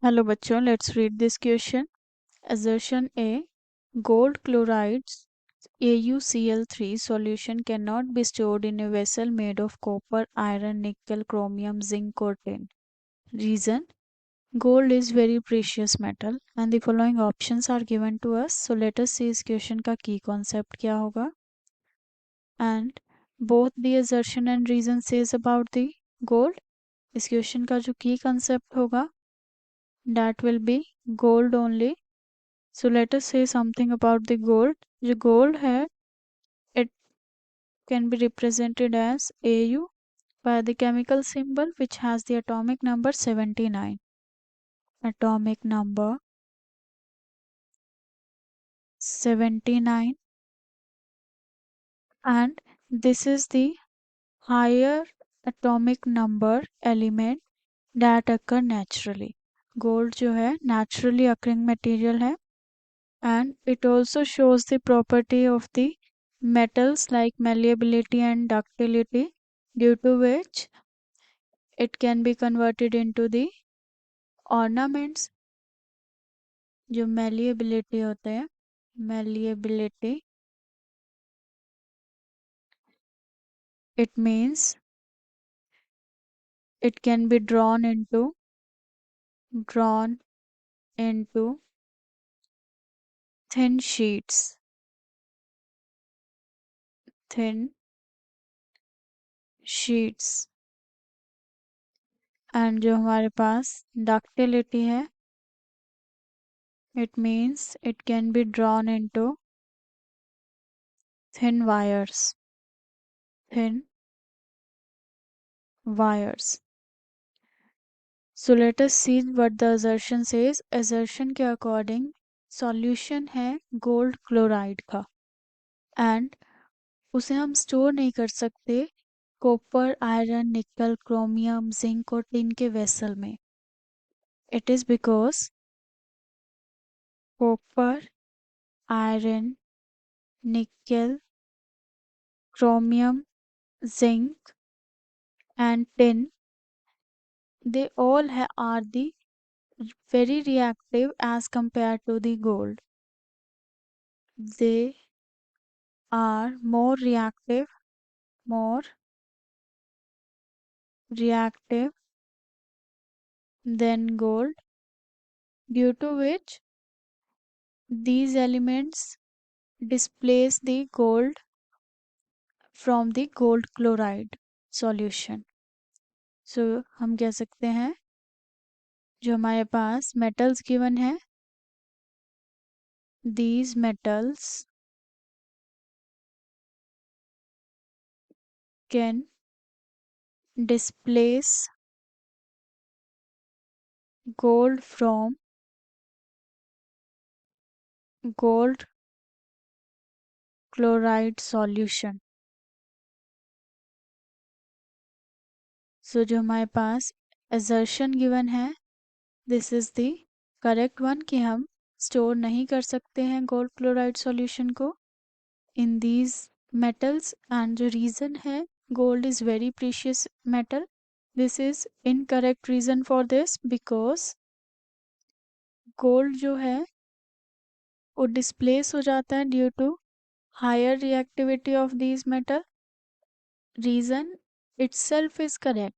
Hello बच्चों, let's read this question. Assertion A. Gold chloride's AuCl3 solution cannot be stored in a vessel made of copper, iron, nickel, chromium, zinc or tin. Reason: gold is very precious metal and the following options are given to us. So let us see इस question का key concept क्या होगा. And both the assertion and reason says about the gold. इस question का जो key concept होगा that will be gold only. So let us say something about the gold. जो gold है, it can be represented as Au by the chemical symbol which has the atomic number 79. Atomic number 79, and this is the higher atomic number element that occur naturally. Gold जो है naturally occurring material है, and it also shows the property of the metals like malleability and ductility, due to which it can be converted into the ornaments. जो malleability होते हैं, malleability, it means it can be drawn into thin sheets, thin sheets. And जो हमारे पास ductility है, it means it can be drawn into thin wires, thin wires. So let us see what the assertion says. Assertion के according solution है gold chloride का, and उसे हम store नहीं कर सकते कॉपर, आयरन, निकल, क्रोमियम, जिंक और टिन के वेसल में. It is because copper, iron, निकल, chromium, zinc and tin, they all are the very reactive as compared to the gold. They are more reactive than gold, due to which these elements displace the gold from the gold chloride solution. So हम कह सकते हैं जो हमारे पास metals given है, these metals can displace gold from gold chloride solution. So जो हमारे पास assertion given है, this is the correct one कि हम स्टोर नहीं कर सकते हैं गोल्ड क्लोराइड सॉल्यूशन को इन these metals. एंड जो रीज़न है, gold is very precious metal. This is incorrect reason for this, because gold जो है वो डिस्प्लेस हो जाता है due to higher reactivity of these metal. Reason itself is correct.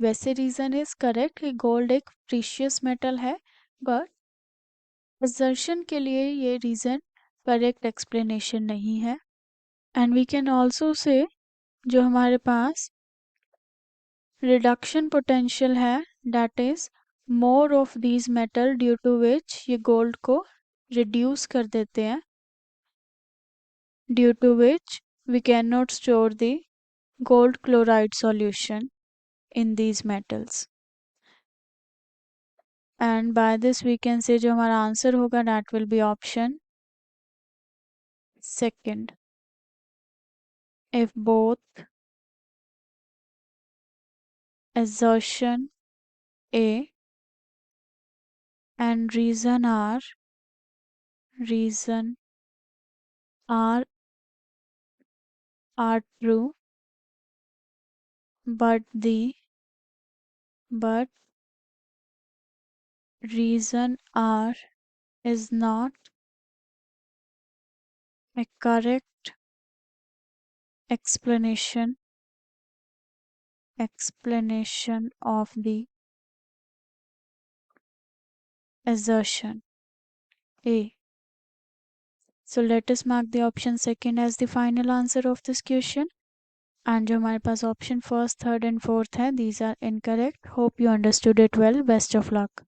वैसे रीज़न इज़ करेक्ट कि गोल्ड एक प्रीशियस मेटल है, बट assertion के लिए ये रीज़न करेक्ट एक्सप्लेनेशन नहीं है. एंड वी कैन ऑल्सो से जो हमारे पास रिडक्शन पोटेंशियल है, that is more of these metal, due to which ये गोल्ड को रिड्यूस कर देते हैं, due to which we cannot store the gold chloride solution in these metals. And by this we can say जो हमारा answer होगा that will be option second. If both assertion A and reason are true, but reason R is not a correct explanation of the assertion A. So let us mark the option second as the final answer of this question. And जो हमारे पास option first third and fourth है, these are incorrect. Hope you understood it well. Best of luck.